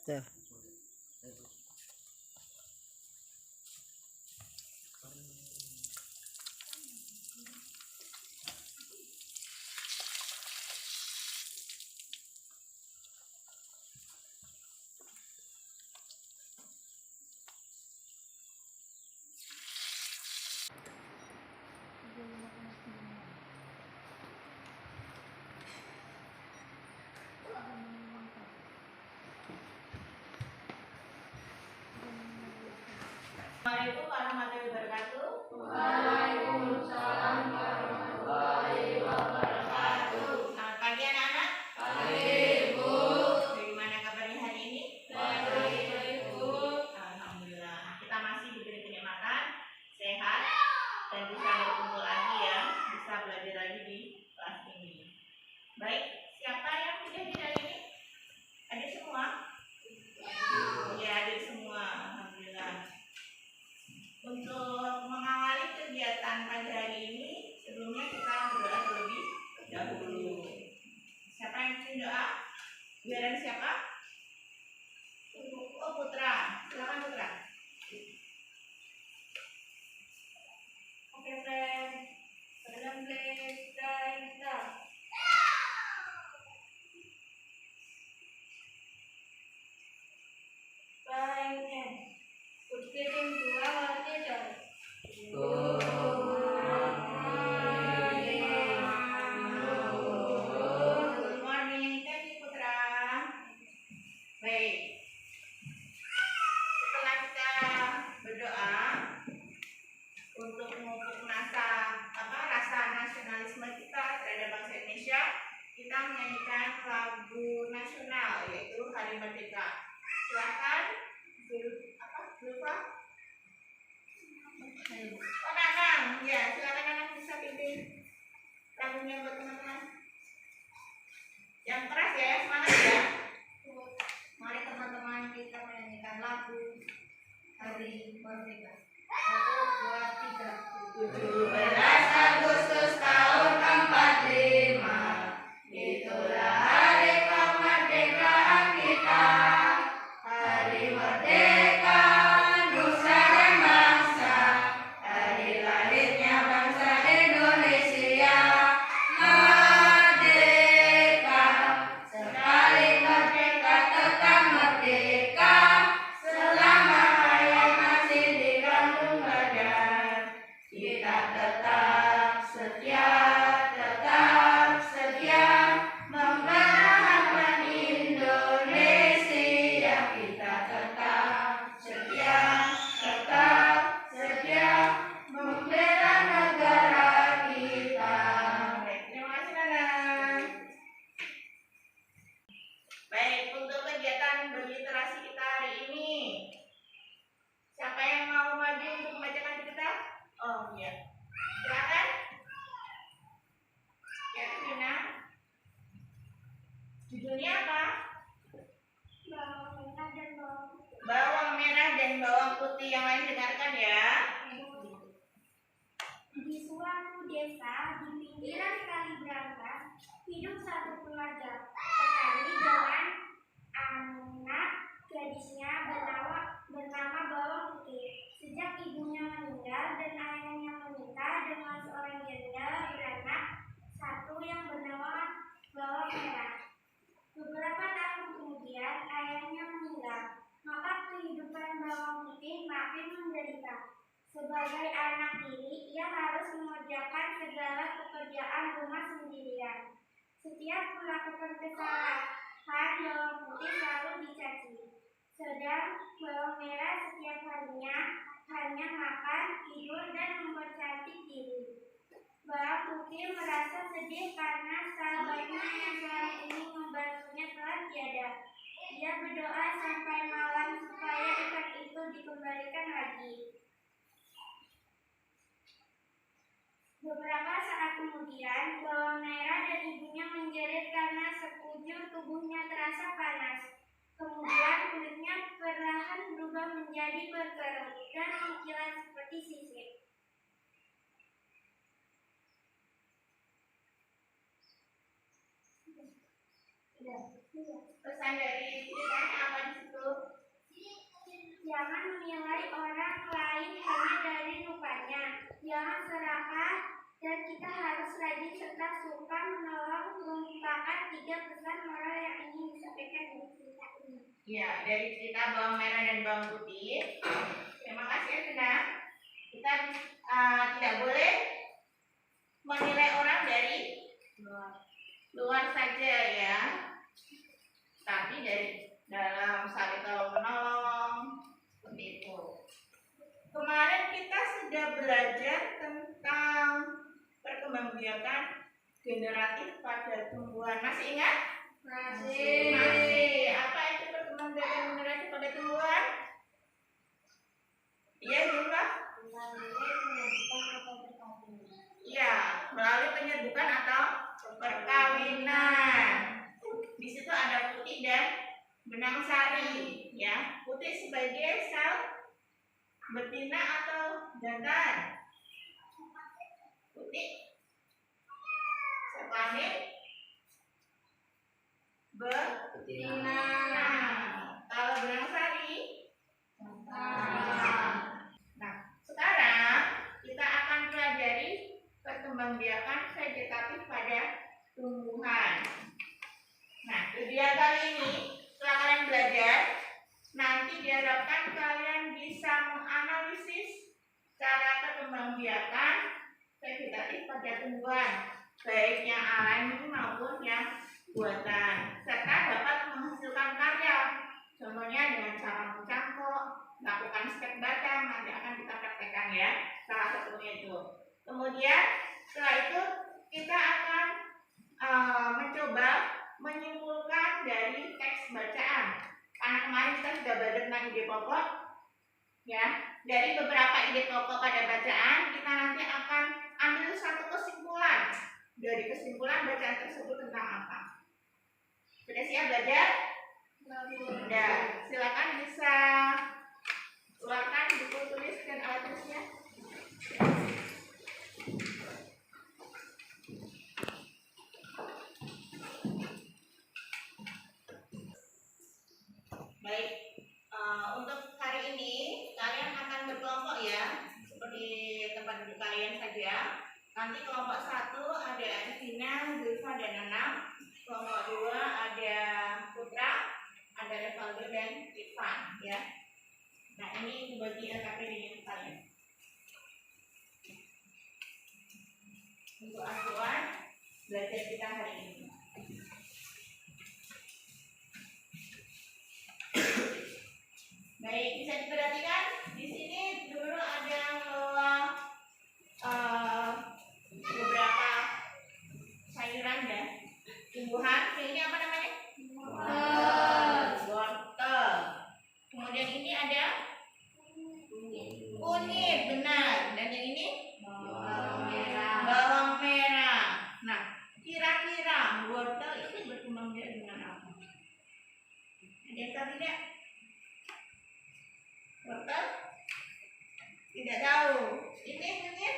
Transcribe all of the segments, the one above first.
Tuh. Assalamualaikum warahmatullahi wabarakatuh. Waalaikumsalam warahmatullahi wabarakatuh. Selamat pagi anak-anak. Pagi, Bu. Bagaimana kabarnya hari ini? Baik, Bu. Alhamdulillah. Kita masih diberi kenikmatan, sehat, dan bisa berkumpul lagi ya, bisa belajar lagi di kelas ini. Baik, siapa yang sudah di hari ini? Adik semua? Ya, adik semua. Alhamdulillah. Untuk mengawali kegiatan pagi hari ini, sebelumnya kita berdoa terlebih dahulu. Siapa yang bikin doa? Biaran siapa? Oh, Putra. Silakan Putra. Oke, friend. Salam kita. Fine. Good evening to our teacher. Good morning. Thank you, Putra. Baik. Setelah kita berdoa untuk memupuk rasa nasionalisme kita terhadap bangsa Indonesia, kita menyanyikan lagu nasional yaitu Hari Merdeka. Silakan, Zulfa. Oh, Nanang, ya silakan Nanang bisa pilih lagunya buat teman-teman. Yang keras ya, semangat ya. Mari teman-teman kita menyanyikan lagu Hari Merdeka. 1, 2, 3. 17 Agustus tahun 45, itulah hari kemerdekaan kita. Hari merdeka nusa dan bangsa, hari lahirnya bangsa Indonesia. Merdeka, sekali merdeka tetap merdeka, selama hayat masih dikandung badan. Kita tetap setia mempertahankan Indonesia. Kita tetap setia membela negara kita. Baik, terima kasih Nanang. Baik, untuk kegiatan berliterasi kita hari ini, siapa yang mau maju untuk membacakan kita? Oh iya, silakan. Ya, Rina. Judulnya apa? Bawang merah dan bawang putih. Yang lain dengarkan ya. Di suatu desa di pinggiran kali Brantas hidup satu keluarga petani dengan anak gadisnya bernama Bawang Putih. Sejak ibunya meninggal dan ayahnya menikah dengan seorang janda beranak satu yang bernama Bawang Merah. Beberapa tahun kemudian ayahnya meninggal, maka kehidupan Bawang Putih makin menderita. Sebagai anak tiri, ia harus mengerjakan segala pekerjaan rumah sendirian. Setiap melakukan kesalahan, Bawang Putih selalu dicaci. Sedang Bawang Merah setiap harinya hanya makan, tidur, dan mempercantik diri. Bawang Putih merasa sedih karena sahabatnya yang selama ini membantunya telah tiada. Ia berdoa sampai malam supaya ikan itu dikembalikan lagi. Beberapa saat kemudian, Bawang Merah dan ibunya menjerit karena sekujur tubuhnya terasa panas. Kemudian kulitnya perlahan berubah menjadi berkerut dan mengkilat seperti sisir. Pesan dari ceritanya apa di situ? Jangan menilai orang lain hanya dari rupanya. Jangan serakah dan kita harus rajin serta suka menolong. Merupakan 3 pesan moral yang ingin disampaikan dari cerita ini. Ya, dari cerita bawang merah dan bawang putih. Terima kasih ya Bunda. Kita tidak boleh menilai orang dari luar saja ya, tapi dari dalam saling tolong menolong seperti itu. Kemarin kita sudah belajar tentang perkembangbiakan generatif pada tumbuhan. Masih ingat? Masih. Apa itu perkembangbiakan generatif pada tumbuhan? Iya, Jumlah? Iya, melalui penyerbukan atau perkawinan. Di situ ada putih dan benang sari, ya. Putih sebagai sel betina atau jantan. Putih sel kelamin betina. Kalau benang sari jantan. Nah, sekarang kita akan pelajari perkembangbiakan vegetatif pada tumbuhan. Nah, tujuan kali ini setelah kalian belajar, nanti diharapkan kalian bisa menganalisis cara perkembangbiakan vegetatif pada tumbuhan, baik yang alami maupun yang buatan, serta dapat menghasilkan karya. Contohnya dengan cara mencangkok, lakukan stek batang, nanti akan kita praktekkan ya, salah satunya itu. Kemudian setelah itu kita akan mencoba menyimpulkan dari teks bacaan. Karena kemarin kita sudah belajar tentang ide pokok, ya. Dari beberapa ide pokok pada bacaan, kita nanti akan ambil satu kesimpulan. Dari kesimpulan bacaan tersebut tentang apa? Sudah siap belajar? Sudah. Silakan bisa keluarkan buku tulis dan alat tulisnya. Baik, untuk hari ini kalian akan berkelompok ya, seperti tempat duduk kalian saja. Nanti kelompok 1 ada Arifina, Zulfa, dan Nanam. Kelompok 2 ada Putra, ada Revaldo dan Irfan ya. Nah, ini bagi LKPD kalian. Untuk acuan belajar kita hari ini. Baik, bisa diperhatikan di sini dulu ada beberapa sayuran ya, tumbuhan. Ini apa namanya? Wortel. Kemudian ini ada kunyit, benar. Dan yang ini bawang merah. Nah, kira-kira wortel ini berkembang biak dengan apa? Ada yang tahu tidak? Wortel? Tidak tahu. Ini kunyit?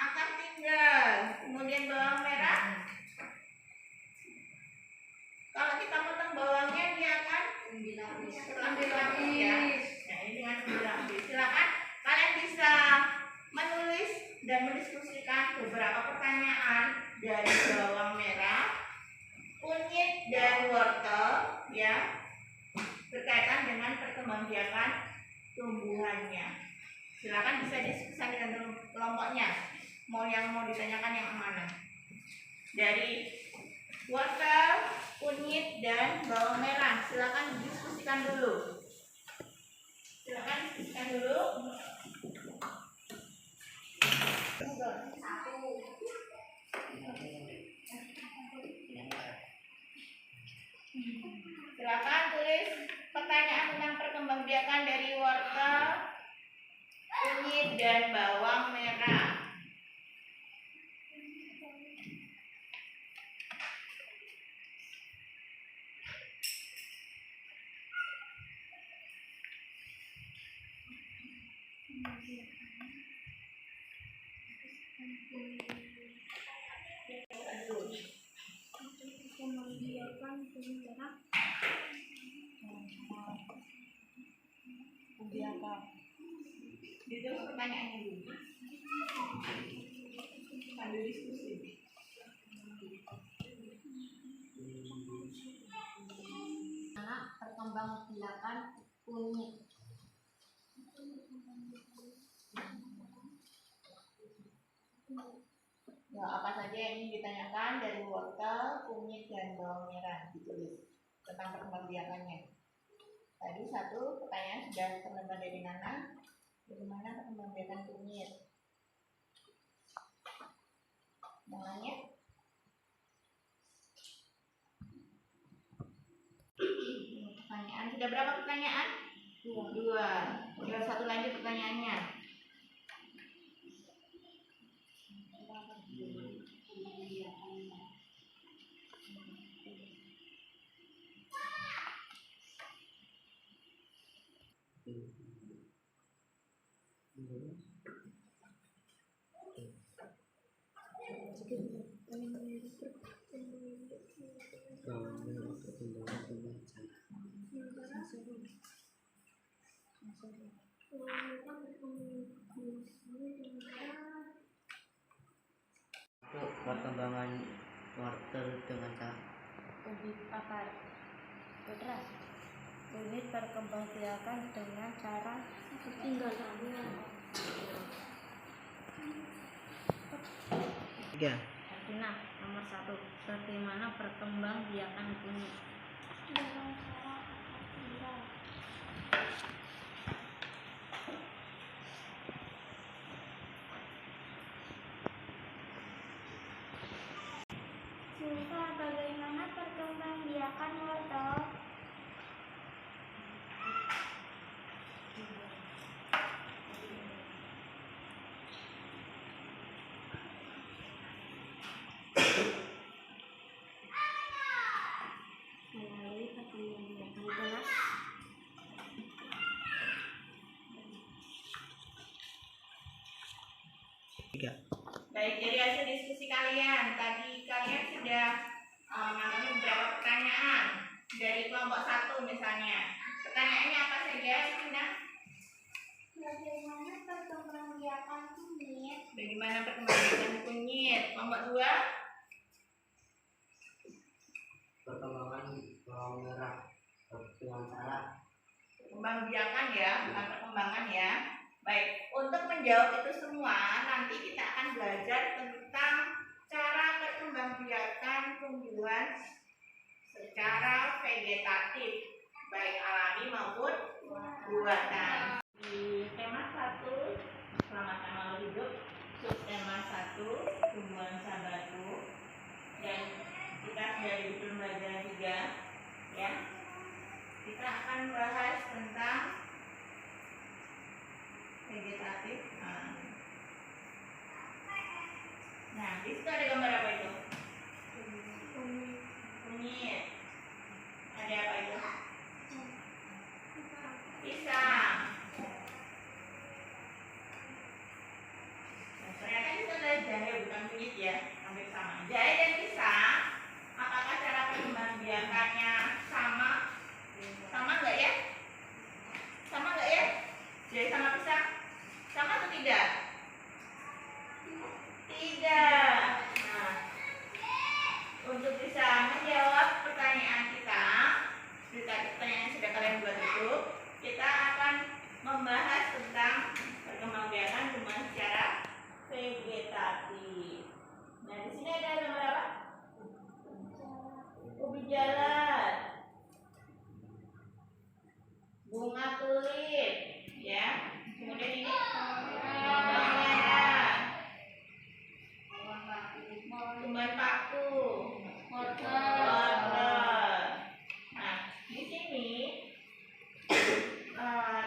Akar tinggal. Kemudian bawang merah. Kalau kita potong bawangnya dia akan ambil lapis ya. Nah, ini dengan lapis. Silakan kalian bisa menulis dan mendiskusikan beberapa pertanyaan dari bawang merah, kunyit dan wortel ya, berkaitan dengan perkembangbiakan tumbuhannya. Silakan bisa diskusikan dengan kelompoknya. Mau ditanyakan yang mana? Dari wortel, kunyit dan bawang merah. Silakan diskusikan dulu. Silakan diskusikan dulu. Silakan tulis pertanyaan tentang perkembangbiakan dari wortel, kunyit dan bawang merah. biarkan dengan cara Biarkan. Itu pertanyaannya dulu. Sambil diskusi. Perkembangbiakan kunyit. Ya, apa saja yang ingin ditanyakan dari wortel, kunyit, dan bawang merah ditulis tentang perkembangbiakannya. Tadi satu pertanyaan sudah terlembar dari Nana. Bagaimana perkembangbiakan kunyit? Namanya? Pertanyaan sudah berapa pertanyaan? Dua. Tinggal satu lagi pertanyaannya. Perkembangan wortel dengan cara Lebih akar. Putra. Kunyit perkembangbiakan dengan cara tinggal saja. 3. Artinya nomor 1. Bagaimana perkembangbiakan kunyit? Dengan cara tinggal. Silva, bagaimana perkembangbiakan wortel? Melalui perkembangbiakan kelas. Baik, dari hasil diskusi kalian, tadi kalian sudah mengalami beberapa pertanyaan dari kelompok 1 misalnya. Pertanyaannya apa saja, Sina? Bagaimana perkembangbiakan kunyit? Bagaimana perkembangan kunyit? Kelompok 2? perkembangan bawang merah dengan cara Perkembangbiakan ya, bukan perkembangan ya. Baik, untuk menjawab itu semua, nanti kita akan belajar tentang cara perkembangbiakan tumbuhan secara vegetatif, baik alami maupun buatan. Di tema 1, selamatkan makhluk hidup, subtema 1, tumbuhan sabatu, dan kita sudah di pembelajaran 3, ya. Kita akan bahas tentang vegetatif. Nah, di situ ada gambar apa itu? Kunyit. Ada apa itu? Pisang. Nah, ternyata itu adalah jahe bukan kunyit ya, hampir sama. Jahe dan pisang, apakah cara perkembangbiakannya sama? Sama nggak ya? Sama nggak ya? Jahe sama pisang? Sama atau tidak? Tidak. Nah, untuk bisa menjawab pertanyaan kita, pertanyaan yang sudah kalian buat itu, kita akan membahas tentang perkembangbiakan tumbuhan secara vegetatif. Nah, di sini ada gambar apa? Ubi jalar, bunga tulip, ya. Kemudian ini bawang merah, tumbuhan paku, wortel. Nah, di sini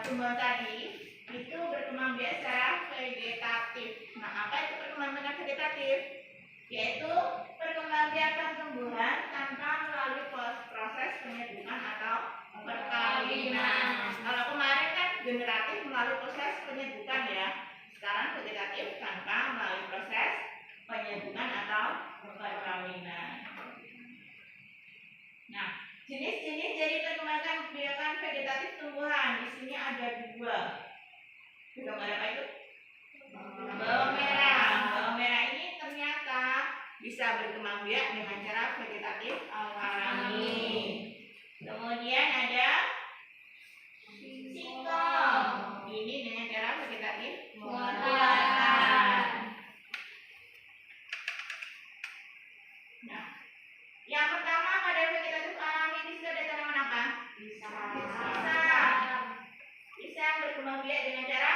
tumbuhan tadi itu berkembang biasa vegetatif. Nah, apa itu perkembangan vegetatif? Yaitu perkembangbiakan tumbuhan tanpa melalui proses penyedukan atau perkawinan. Kalau kemarin kan generatif melalui proses penyedukan ya. Sekarang vegetatif tanpa melalui proses penyedukan atau perkawinan. Jenis-jenis dari perkembangan biakan vegetatif tumbuhan di sini ada 2. Gambar apa itu? Bawang merah. Bawang merah ini ternyata bisa berkembang biak dengan cara vegetatif alami. Kemudian ada singkong. Ini dengan cara vegetatif buatan. Nah, yang pertama pada vegetatif alami di situ ada tanaman apa? Pisang berkembang biak dengan cara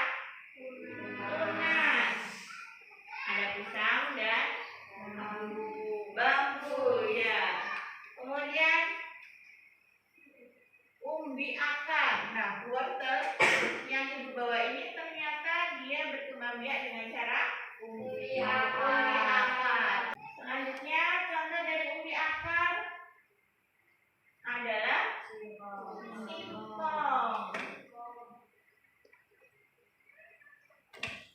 tunas. Ada pisang dan bambu ya. Kemudian umbi akar. Nah, wortel yang ibu bawa ini ternyata dia berkembang biak dengan cara umbi akar. Selanjutnya contoh dari umbi akar adalah singkong.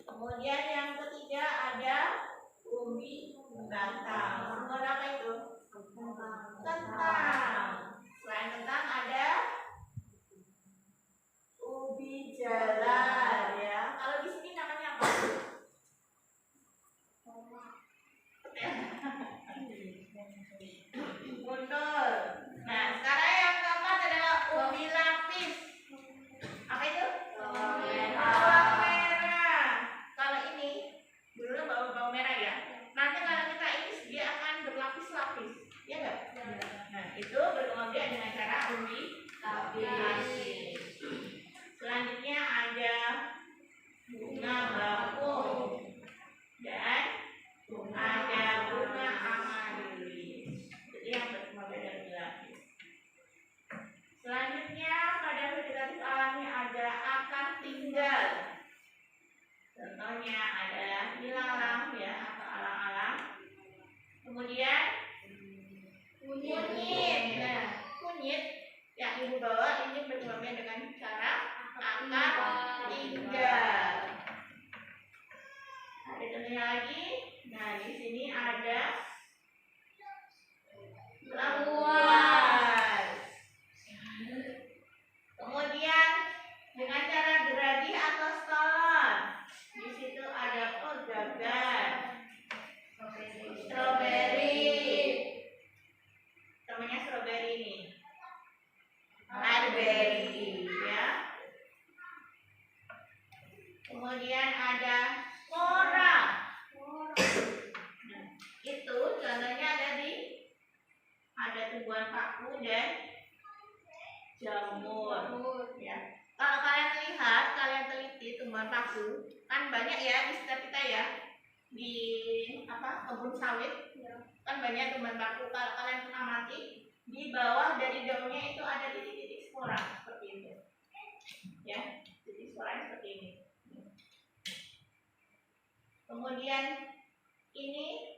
Kemudian yang ketiga ada umbi batang. Kemudian apa itu? Kentang. Selain kentang ada ubi jalar ya. Kalau di sini namanya apa? Mundur. Nah, sekarang yang keempat adalah ubi lapis. Apa itu? Bawang merah. Kalau ini dulu bawang merah ya. Nanti kalau kita iris dia akan berlapis-lapis, ya enggak? Nah, itu berkembang biak dengan cara ubi lapis. Selanjutnya ada bunga bakung dan ada bunga amaryllis. Jadi yang berkembang biak dari lapis. Selanjutnya pada vegetatif alami ada akar tinggal. Contohnya adalah ilalang ya atau alang-alang. Kemudian kunyit. Nah, kunyit yang ibu bawa ini berkembang biak dengan cara akar tinggal. Ada contohnya lagi. Nah, di sini ada lengkuas. Kemudian dengan cara geradi atau stolon. Di situ ada pegagan, stroberi. Namanya stroberi ini. Mulberry ya. Kemudian ada kora. Nah, itu contohnya ada tumbuhan paku dan jamur ya. Kalau kalian lihat, kalian teliti tumbuhan paku, kan banyak ya di sekitar kita ya. Di kebun sawit kan banyak tumbuhan paku. Kalau kalian amati di bawah dari daunnya itu ada titik-titik spora seperti itu. Ya, titik spora seperti ini. Kemudian ini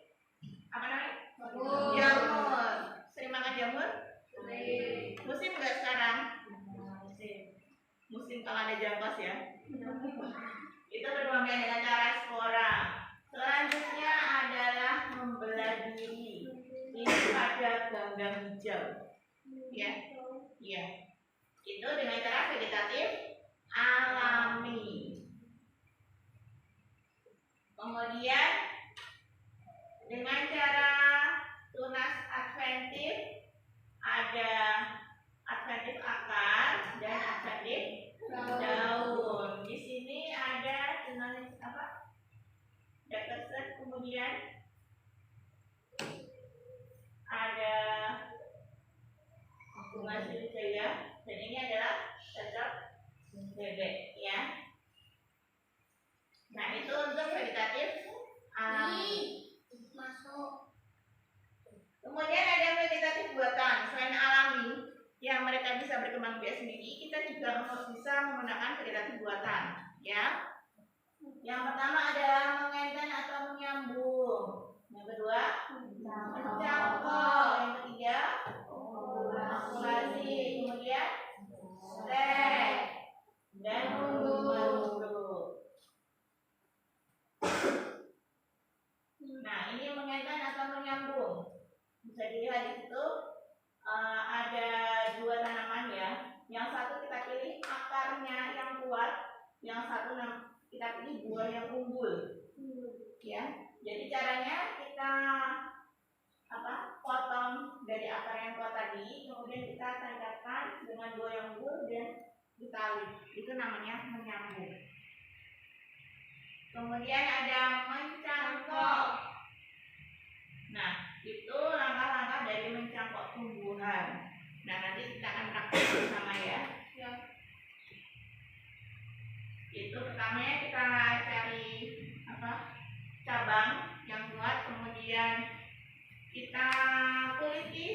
apa namanya? Jamur. Sering makan jamur? Musim nggak sekarang? Musim kalau ada jangkos ya. Itu berkembang biak dengan cara spora. Selanjutnya adalah membelah diri. Ini pada ganggang hijau. Ya. Iya. Itu dengan cara vegetatif alami. Kemudian dengan cara tunas adventif ada adventif akar dan adventif daun. Di sini ada tunas Dickerson, kemudian ada bunga sriwijaya dan ini adalah cocok bebek ya. Nah, itu untuk vegetatif alami. Kemudian ada vegetatif buatan. Selain alami yang mereka bisa berkembang biak sendiri, kita juga bisa menggunakan vegetatif buatan ya. Yang pertama adalah mengenten atau menyambung. Yang kedua mencangkok. Yang ketiga akumulasi. Kemudian stek dan menurut. Nah, ini mengenten atau menyambung. Bisa dilihat di situ ada tali, kemudian kita tancapkan dengan goyang bul dan ditali. Itu namanya menyambung. Kemudian ada mencangkok. Nah, itu langkah-langkah dari mencangkok tumbuhan. Nah, nanti kita akan praktek bersama ya. Itu pertamanya kita cari cabang yang kuat, kemudian kita kuliti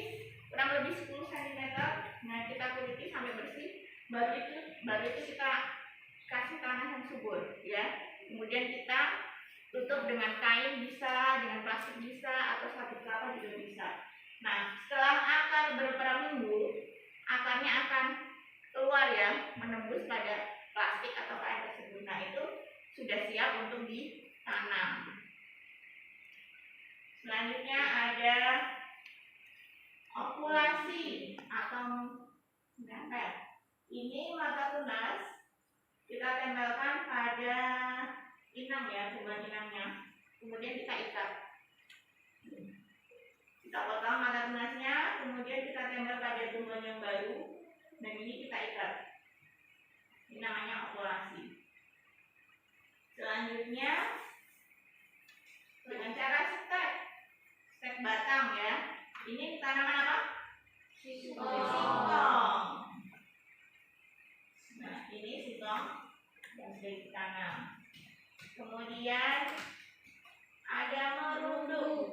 kurang lebih 10 cm. Nah, kita kuliti sampai bersih. Baru itu kita kasih tanah yang subur ya. Kemudian kita tutup dengan kain bisa, dengan plastik bisa, atau sabut kelapa juga bisa. Nah, setelah akar beberapa minggu, akarnya akan keluar ya, menembus pada plastik atau kain tersebut. Nah, itu sudah siap untuk ditanam. Selanjutnya ada okulasi atau menempel. Ini mata tunas kita tempelkan pada inang ya, tumbuhan inangnya. Kemudian kita ikat. Kita potong mata tunasnya, kemudian kita tempel pada tumbuhan yang baru, dan ini kita ikat. Ini namanya okulasi. Selanjutnya dengan cara stek batang ya. Ini tanaman apa? Singkong. Nah, ini singkong yang sudah ditanam. Kemudian ada merunduk.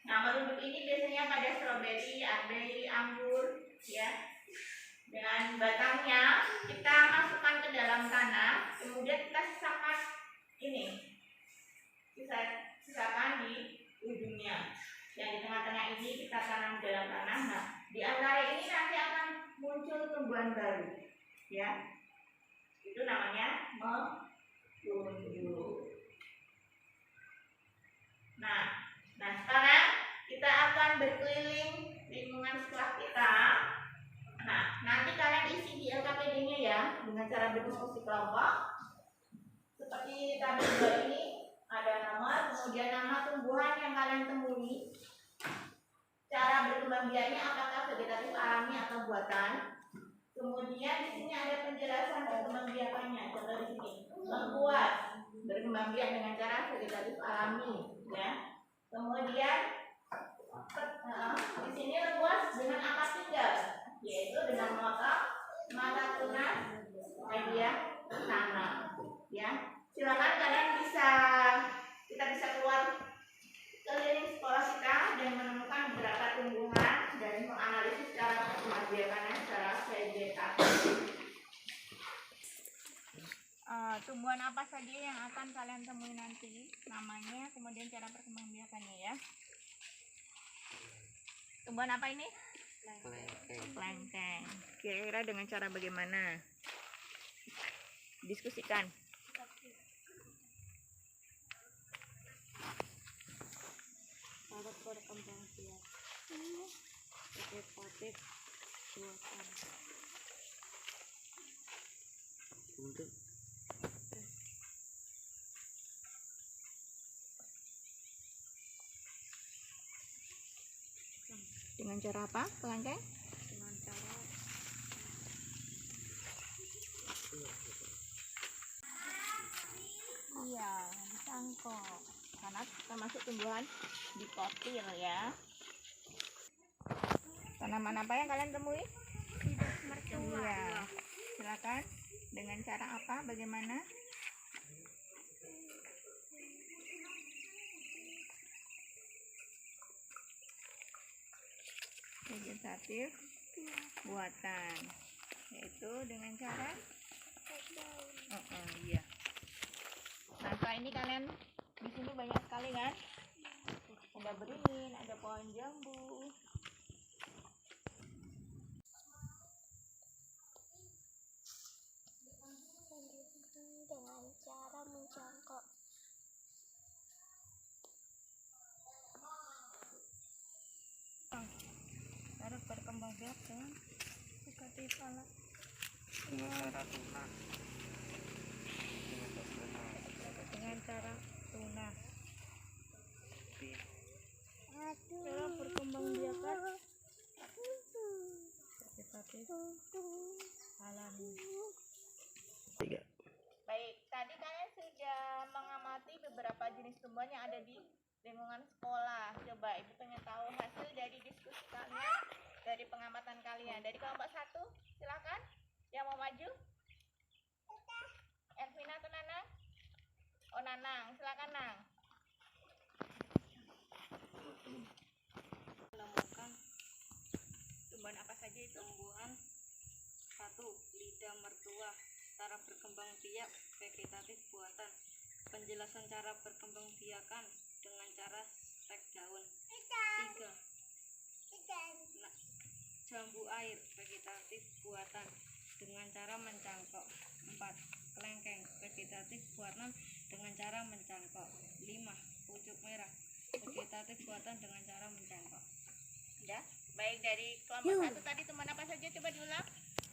Nah, merunduk ini biasanya pada stroberi, anggur, anggur ya. Dengan batangnya kita masukkan ke dalam tanah, kemudian kita sisakan ini. Sisakan di ujungnya. Yang di tengah-tengah ini kita tanam dalam tanah. Nah, di antara ini nanti akan muncul tumbuhan baru. Ya. Itu namanya merunduk. Nah, sekarang kita akan berkeliling lingkungan sekolah kita. Nah, nanti kalian isi di LKPD-nya ya dengan cara berdiskusi kelompok. Seperti tabel 2 ini ada nomor, kemudian nama tumbuhan yang kalian temui, cara berkembang biaknya apakah vegetatif alami atau buatan. Kemudian di sini ada penjelasan berkembang biakannya. Contoh di sini, lengkuas berkembang biak dengan cara vegetatif alami, ya. Kemudian di sini lengkuas dengan akar tinggal, yaitu dengan memotong mata tunas media tanam, ya. Silakan kalian kita bisa keluar keliling sekolah kita dan menemukan beberapa tumbuhan dan menganalisis cara perkembangan biakannya secara vegetatif. Tumbuhan apa saja yang akan kalian temui nanti, namanya, kemudian cara perkembangan biakannya ya. Tumbuhan apa ini? Kelengkeng. Kira-kira dengan cara bagaimana? Diskusikan. Cara perkembangan biak vegetatif buatan. Untuk Dengan cara apa, kelengkeng? Dengan cara Iya, disangkok. Karena termasuk tumbuhan dikotil ya. Tanaman apa yang kalian temui? Iya. Silakan. Dengan cara apa? Bagaimana? Vegetatif buatan, yaitu dengan cara iya. Nah, setelah ini kalian di sini banyak sekali kan? Ada beringin, ada pohon jambu. Dengan cara mencangkok. Cara berkembang biak dengan vegetatif ala dengan cara tunas. Cara berkembang biakan dari kelompok 1 silakan. Yang mau maju? Elvina atau Nanang? Oh, Nanang, silakan Nang. Menemukan Tumbuhan apa saja itu? tumbuhan 1. Lidah mertua, cara berkembang biak vegetatif buatan. Penjelasan cara berkembang biakan dengan cara stek daun. 3. Jambu air vegetatif buatan dengan cara mencangkok. 4. Kelengkeng vegetatif buatan dengan cara mencangkok. 5. Pucuk merah vegetatif buatan dengan cara mencangkok. Ya, baik, dari kelompok 1 tadi tumbuhan apa saja coba diulang.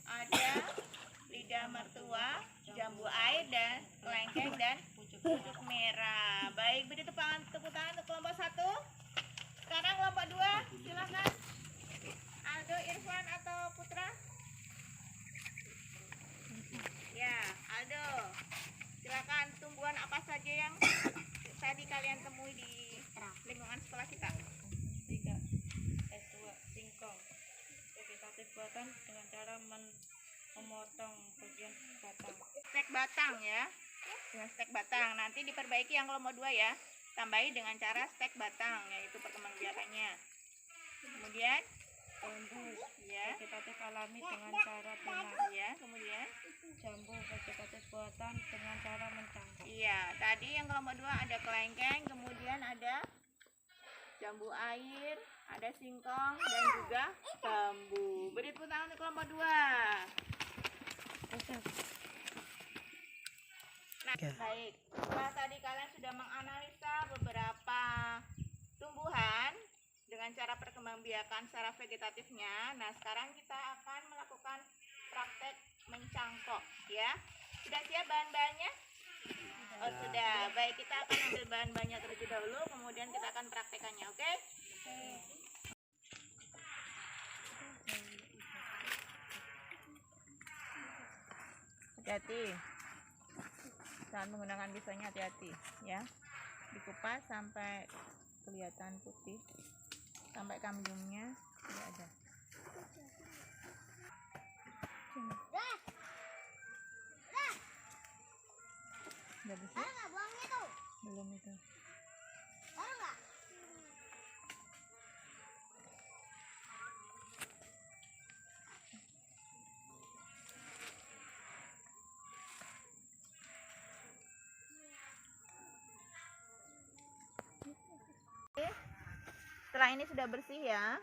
Ada lidah mertua, jambu air, dan kelengkeng dan pucuk merah. Baik, beri tepuk tangan untuk kelompok 1. Sekarang kelompok 2, silakan. Aldo, Irfan atau Putra? Ya, Aldo. Silakan, tumbuhan apa saja yang tadi kalian temui di lingkungan sekolah kita? 3. S2 singkong vegetatif buatan dengan cara memotong bagian batang. Stek batang ya. Dengan stek batang. Nanti diperbaiki yang kelompok 2 ya. Tambahi dengan cara stek batang, yaitu perkembangbiakannya. Kemudian Bambu ya, vegetatif alami dengan cara tunas. ya, kemudian Jambu vegetatif buatan dengan cara mencangkok. iya, tadi yang kelompok 2 ada kelengkeng, kemudian ada jambu air, ada singkong dan juga bambu. Beri tepuk tangan untuk kelompok 2. Nah, baik. Setelah tadi kalian sudah menganalisa beberapa tumbuhan dengan cara perkembangbiakan secara vegetatifnya. Nah, sekarang kita akan melakukan praktek mencangkok ya. Sudah siap bahan-bahannya? Oh, sudah. Baik, kita akan ambil bahan-bahannya terlebih dahulu, kemudian kita akan praktekannya, oke? Hati-hati. Saat menggunakan pisaunya hati-hati ya. Dikupas sampai kelihatan putih, sampai kambiumnya tidak ada. Udah bersih? Belum itu. Setelah ini sudah bersih ya,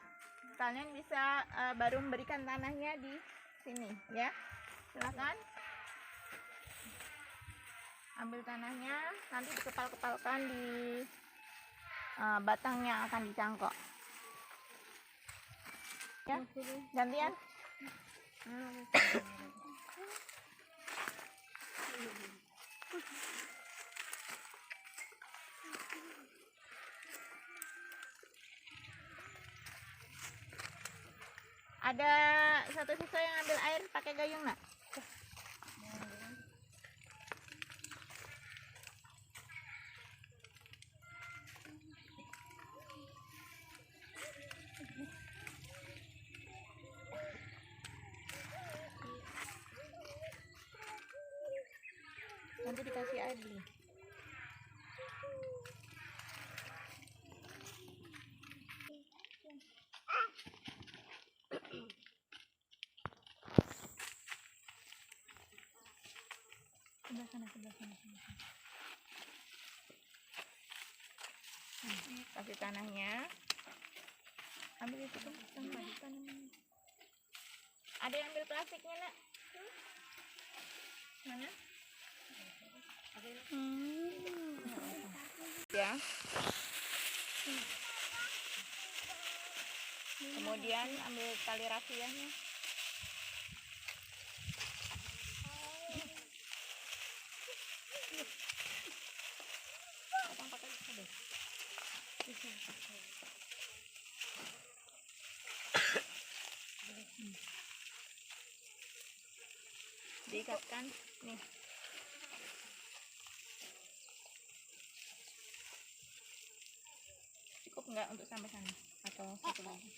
kalian bisa baru memberikan tanahnya di sini ya. Silakan ambil tanahnya, nanti dikepal-kepalkan di batang yang akan dicangkok ya. Gantian. Ada satu siswa yang ambil air pakai gayung nak? Nanti dikasih air dulu. Sebelah sana, sebelah sana, sebelah sana. Kasih tanahnya. Ambil itu kan, tanah. Ada yang ambil plastiknya nak? Mana? Ya. Kemudian ambil tali rafiahnya. Diikatkan nih. Cukup nggak untuk sampai sana atau satu lagi?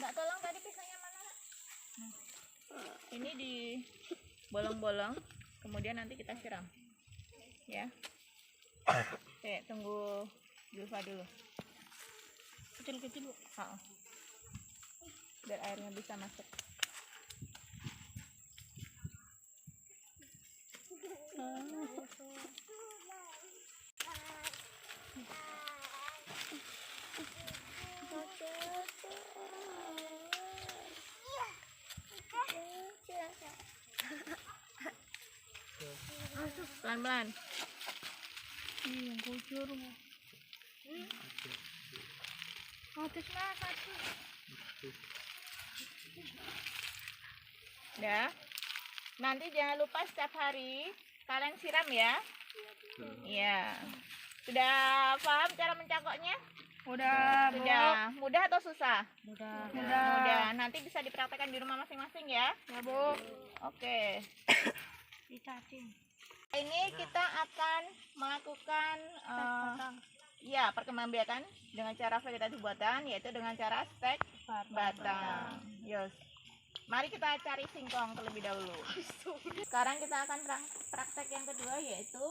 Minta tolong tadi pisaunya mana? Nah, ini di bolong-bolong, kemudian nanti kita siram. Ya. Oke, tunggu Zulfa dulu. Kecil-kecil, Bu. Biar airnya bisa masuk. Pelan-pelan. Yang kucur. Udah. Nanti jangan lupa setiap hari kalian siram ya. Iya. Sudah paham cara mencangkoknya? Udah, Bu. Sudah. Mudah atau susah? Mudah. Mudah. Nanti bisa dipraktekkan di rumah masing-masing ya. Ya, Bu. Oke. Dicacing. Ini kita akan melakukan ya perkembangbiakan dengan cara vegetatif buatan, yaitu dengan cara stek batang. Yes. Mari kita cari singkong terlebih dahulu. Sekarang kita akan praktek yang kedua, yaitu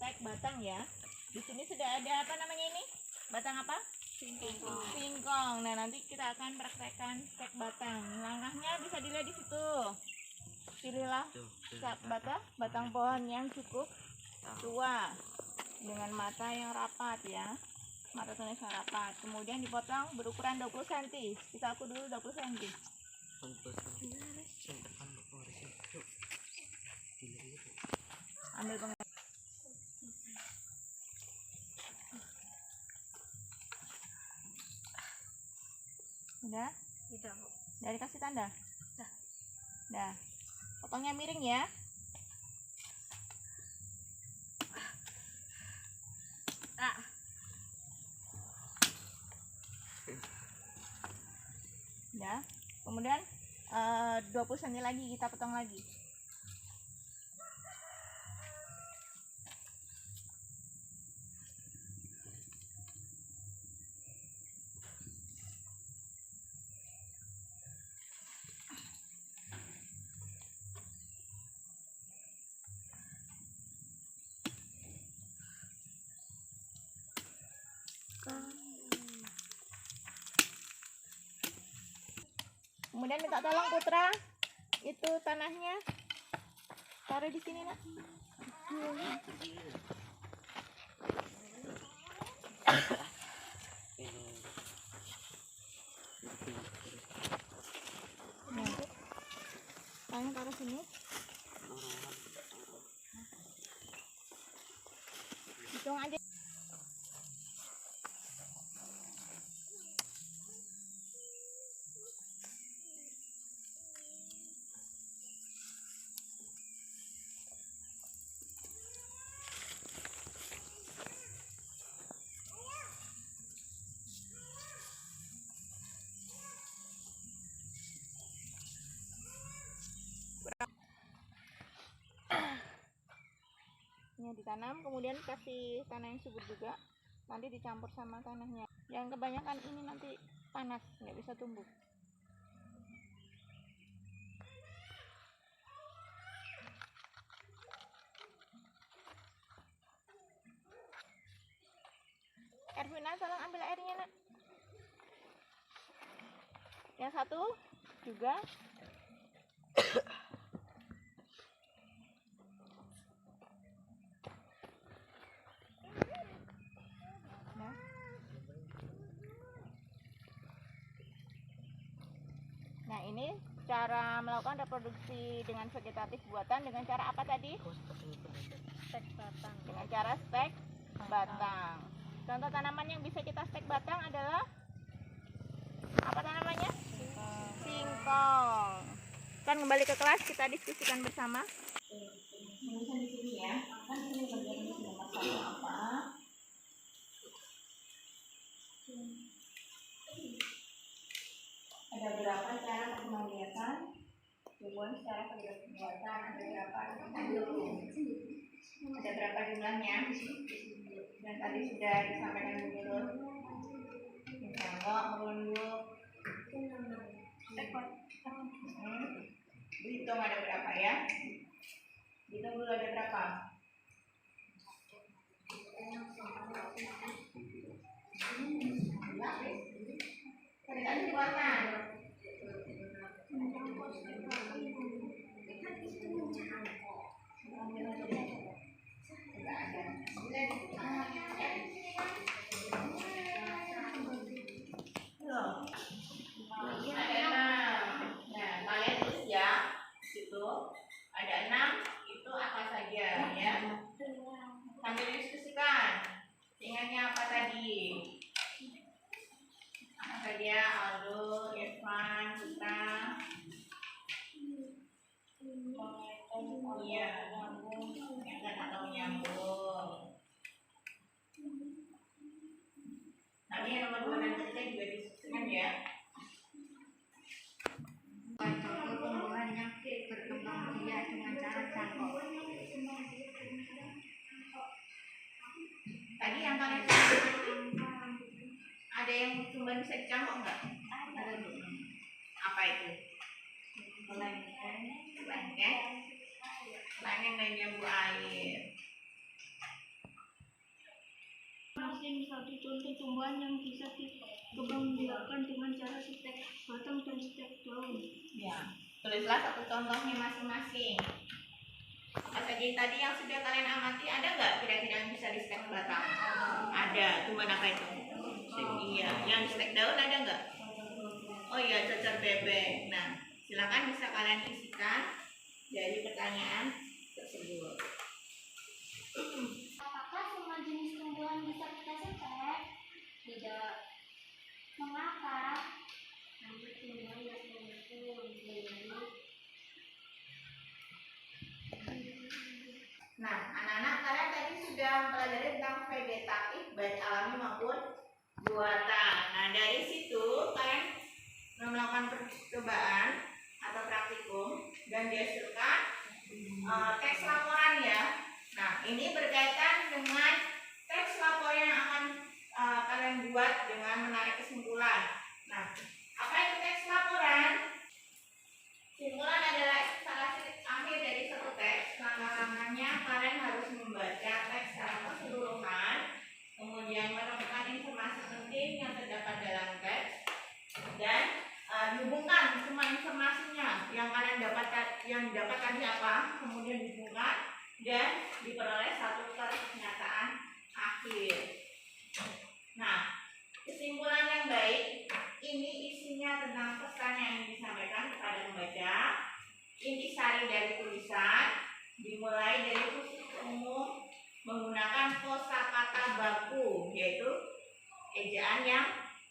stek batang ya. Di sini sudah ada apa namanya ini? Batang apa? Singkong. Nah, nanti kita akan praktekkan stek batang. Langkahnya bisa dilihat di situ. Pilihlah batang pohon yang cukup tua dengan mata yang rapat ya, mata tunas yang rapat. Kemudian dipotong berukuran 20 cm. Kita aku dulu 20 cm. Ambil pengen. Udah? Udah, Bu. Dari kasih tanda? Dah. Potongnya miring ya. Ya. Kemudian 20 cm lagi kita potong lagi. Kemudian minta tolong Putra, itu tanahnya taruh di sini nak. Tanah taruh sini. Hitung aja. Ini ditanam, kemudian kasih tanah yang subur juga, nanti dicampur sama tanahnya. Yang kebanyakan ini nanti panas, nggak bisa tumbuh. Ervina, tolong ambil airnya nak. Yang satu juga. Nah, ini cara melakukan reproduksi dengan vegetatif buatan dengan cara apa tadi? Stek batang. Dengan cara stek batang. Contoh tanaman yang bisa kita stek batang adalah apa tanamannya? Singkong. Kan kembali ke kelas kita diskusikan bersama. Tulisan di sini ya. Kan ini bagian sudah masalah apa? Ada berapa cara perkembangbiakan tumbuhan secara kegiatan, ada berapa jumlahnya, dan tadi sudah disampaikan Bu Nurul. Misalnya menunduk Hitung ada berapa ya? Hitung dulu ada berapa? Perbedaan kekuatan. Ada 6. Nah, kalian tulis ya. Situ ada 6. Itu apa saja ya? Sambil diskusikan. Ingatnya apa tadi? Apa saja? Aldo, Irfan, Putra. Iya, ingat atau nyambung. Nanti yang nomor 2 dan 3 juga diskusikan ya. Tumbuhan yang berkembang biak dengan cara cangkok. Tadi yang kalian ada yang tumbuhan bisa dicangkok nggak? Ada Apa itu? kelengkeng, Kelengkeng dan jambu air. Masih satu contoh tumbuhan yang bisa dikembangbiakkan dengan cara stek batang dan stek daun. Ya, tulislah satu contohnya masing-masing. Apa saja tadi yang sudah kalian amati, ada nggak kira-kira yang bisa di stek batang? Ada. Tumbuhan apa itu? Iya. Yang di stek daun ada nggak? Oh iya, cacar bebek. Nah, silakan bisa kalian isikan dari pertanyaan tersebut. Apakah semua jenis tumbuhan bisa kita setek? tidak Mengapa? Nah, anak-anak kalian tadi sudah mempelajari tentang vegetatif baik alami maupun buatan. Nah, dari situ kalian melakukan percobaan atau praktikum dan dihasilkan teks laporan ya. Nah, ini berkaitan dengan teks laporan yang akan kalian buat dengan menarik kesimpulan. Nah, apa itu teks laporan? Kesimpulan adalah ekspektasi akhir dari satu teks. Langkah-langkahnya kalian harus membaca teks secara keseluruhan, kemudian menemukan informasi penting yang terdapat dalam teks, dan dihubungkan semua informasinya yang kalian dapat tadi apa, kemudian dihubungkan dan diperoleh satu pernyataan akhir. Nah, kesimpulan yang baik ini isinya tentang pesan yang disampaikan kepada pembaca. Intisari dari tulisan dimulai dari khusus umum menggunakan kosakata baku, yaitu ejaan yang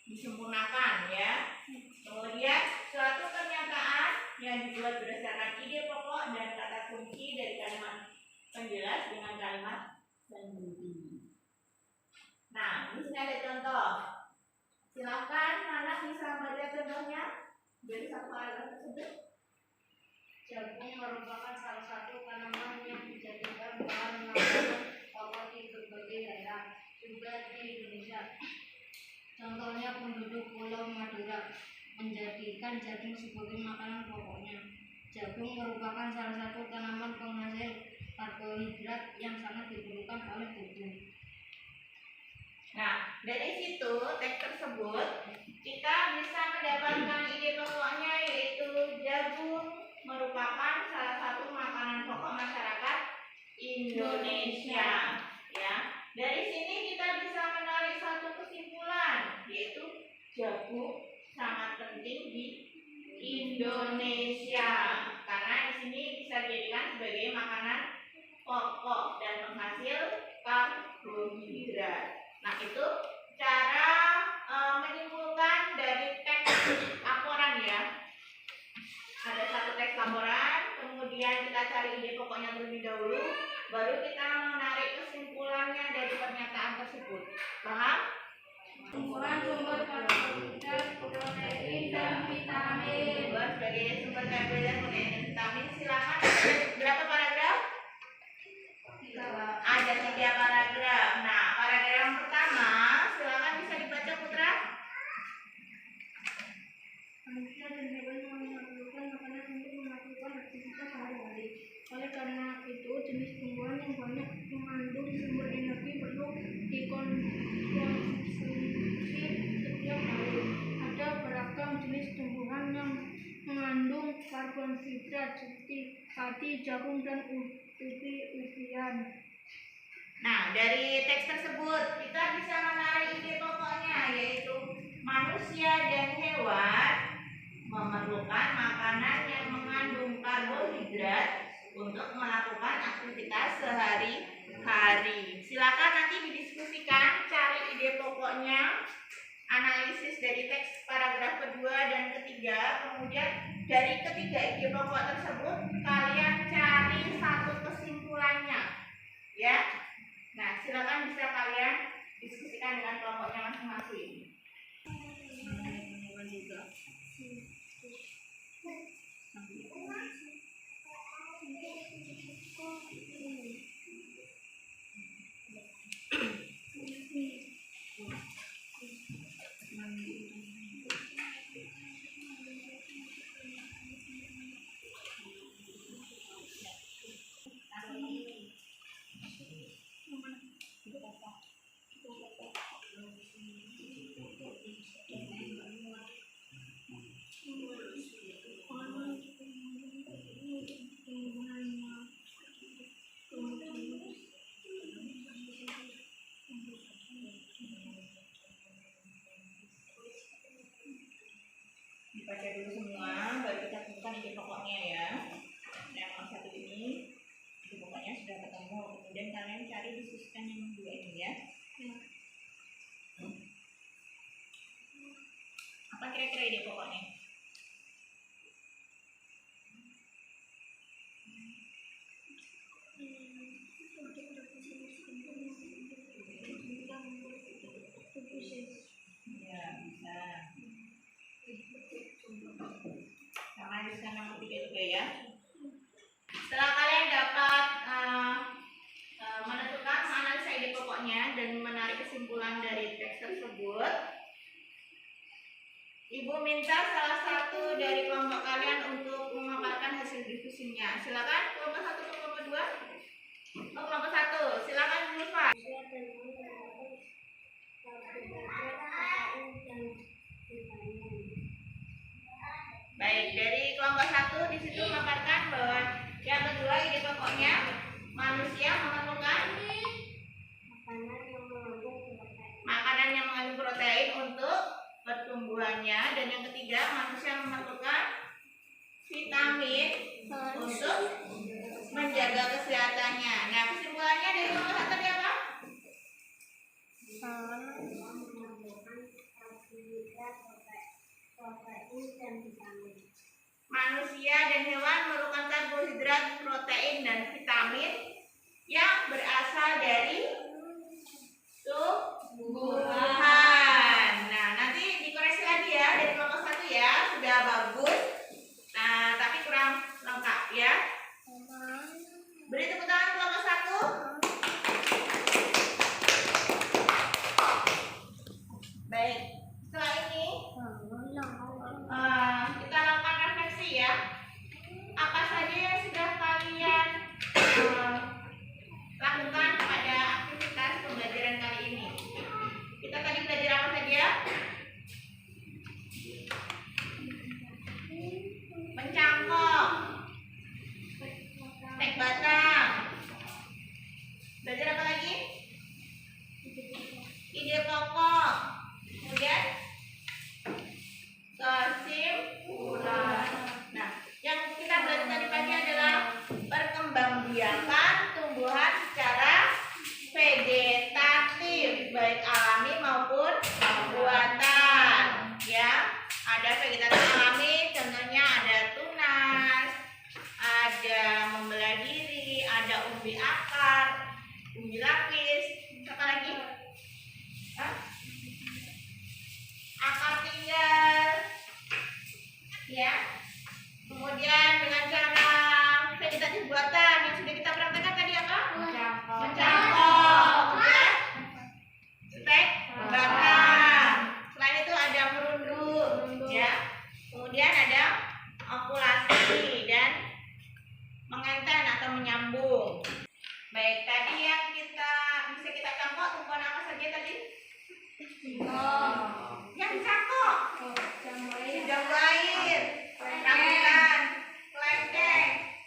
disempurnakan ya. Kemudian suatu pernyataan yang dibuat berdasarkan ide pokok dan kata kunci dari kalimat penjelas dengan kalimat pembukti. Nah, di sini ada contoh. Silakan anak bisa baca contohnya dari satu paragraf tersebut. jagung merupakan salah satu tanaman yang dijadikan bahan makanan pokok di berbagai daerah, juga di Indonesia. Contohnya penduduk Pulau Madura menjadikan jagung sebagai makanan pokoknya. Jagung merupakan salah satu tanaman penghasil karbohidrat yang sangat diperlukan oleh tubuh. Nah, dari situ teks tersebut kita bisa mendapatkan ide pokoknya, yaitu jagung merupakan salah satu makanan pokok masyarakat Indonesia. Ya, dari sini kita bisa menarik satu kesimpulan, yaitu jagung sangat penting di Indonesia karena di sini bisa dijadikan sebagai makanan pokok dan penghasil karbohidrat. Nah, itu cara menyimpulkan dari teks laporan ya. Ada satu teks laporan, kemudian kita cari ide pokoknya terlebih dahulu, baru kita menarik kesimpulannya dari pernyataan tersebut. Paham? Kesimpulan sumber karbohidrat, protein, dan vitamin. Sebagai sumber karbohidrat, protein, dan vitamin, silakan. Berapa paragraf? Ada 3 paragraf. Nah, paragraf yang pertama, silakan bisa dibaca Putra. Manusia dan hewan padi, jagung, dan ubi-ubian. Nah, dari teks tersebut kita bisa menarik ide pokoknya, yaitu manusia dan hewan memerlukan makanan yang mengandung karbohidrat untuk melakukan aktivitas sehari-hari. Silakan nanti didiskusikan, cari ide pokoknya, analisis dari teks paragraf kedua dan ketiga, kemudian dari ketiga ide pokok tersebut kalian cari satu kesimpulannya, ya. Nah, silakan bisa kalian diskusikan dengan kelompoknya masing-masing. Dibaca dulu semua, baru kita tentukan ide pokoknya ya. Yang nomor satu ini ide pokoknya sudah ketemu, kemudian kalian cari diskusikan yang dua ini ya. Apa kira-kira ide pokoknya? Ya, bisa. Sama diskusikan nomor 3 juga ya. Setelah kalian dapat menentukan menganalisa ide pokoknya dan menarik kesimpulan dari teks tersebut, Ibu minta salah satu dari kelompok kalian untuk memaparkan hasil diskusinya. Silakan kelompok 1 ke kelompok 2. Oh, kelompok 1. Silakan Zulfa. Baik, dari kelompok 1 di situ memaparkan bahwa yang kedua ide pokoknya manusia memerlukan makanan yang mengandung protein untuk pertumbuhannya, dan yang ketiga manusia memerlukan vitamin untuk menjaga kesehatannya. Nah, kesimpulannya dari kelompok 1 tadi apa? Manusia dan hewan memerlukan karbohidrat, protein, dan vitamin yang berasal dari tumbuhan. Nah, nanti dikoreksi lagi ya dari kelompok 1 ya, sudah bagus. Nah, tapi kurang lengkap ya. Beri tepuk tangan kelompok 1. Baik, setelah ini kita lakukan refleksi ya. Apa saja yang sudah kalian lakukan pada aktivitas pembelajaran kali ini? Kita tadi belajar apa saja? Mencangkok, tek batang. Belajar apa lagi? Ide pokok. Kemudian kesimpulan. Nah, yang kita belajar tadi pagi adalah perkembangbiakan tumbuhan secara vegetatif, baik alami maupun buatan. Ya, ada vegetatif alami, contohnya ada tunas, ada membelah diri, ada umbi akar, umbi lapis, apa lagi? Akar tinggal, ya. Kemudian dengan cara vegetatif buatan yang sudah kita praktekkan tadi apa? Mencangkok, ya. Stek batang. Selain itu ada merunduk, ya. Kemudian ada okulasi dan mengenten atau menyambung. Baik, tadi yang bisa kita cangkok tumbuhan apa saja tadi? Yang dicangkok, jambu air, rambutan, kelengkeng,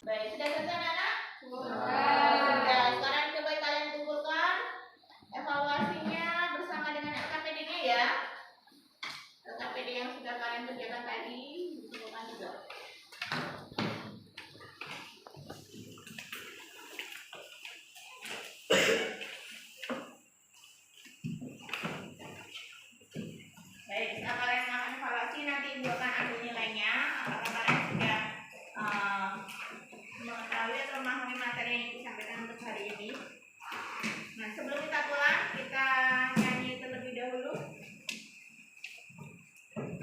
Baik, sudah selesai anak? Sudah. Sekarang coba kalian kumpulkan evaluasinya bersama dengan LKPD-nya ya. LKPD yang sudah kalian kerjakan tadi dikumpulkan juga. Baik, setelah kalian melakukan evaluasi nanti ibu akan ambil nilainya. Apakah kalian sudah mengetahui atau memahami materi yang disampaikan untuk hari ini? Nah, sebelum kita pulang, kita nyanyi terlebih dahulu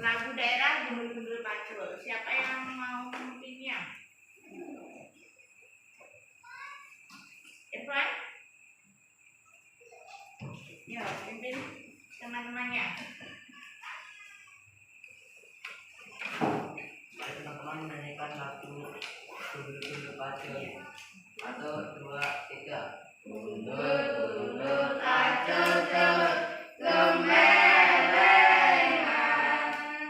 lagu daerah Gundul-Gundul Pacul. Siapa yang mau memimpinnya? Irfan? Ya, pimpin teman-temannya. Mari teman-teman menyanyikan lagu Gundul-Gundul Pacul. 1, 2, 3. Gundul-gundul pacul gemelengan,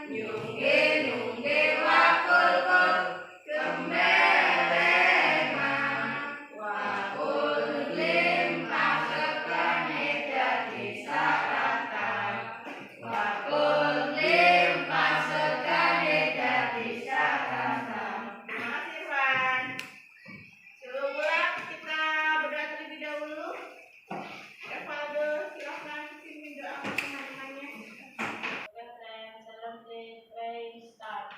nyungge-nyungge wakul-kul gemelengan, wakul limpah sekane dadi saratan, wakul limpah sekane dadi saratan. Terima kasih, Irfan. Sebelum pulang kita berdoa terlebih dahulu. Evaldo, silahkan pimpin doa teman-temannya. Salam start.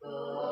Go.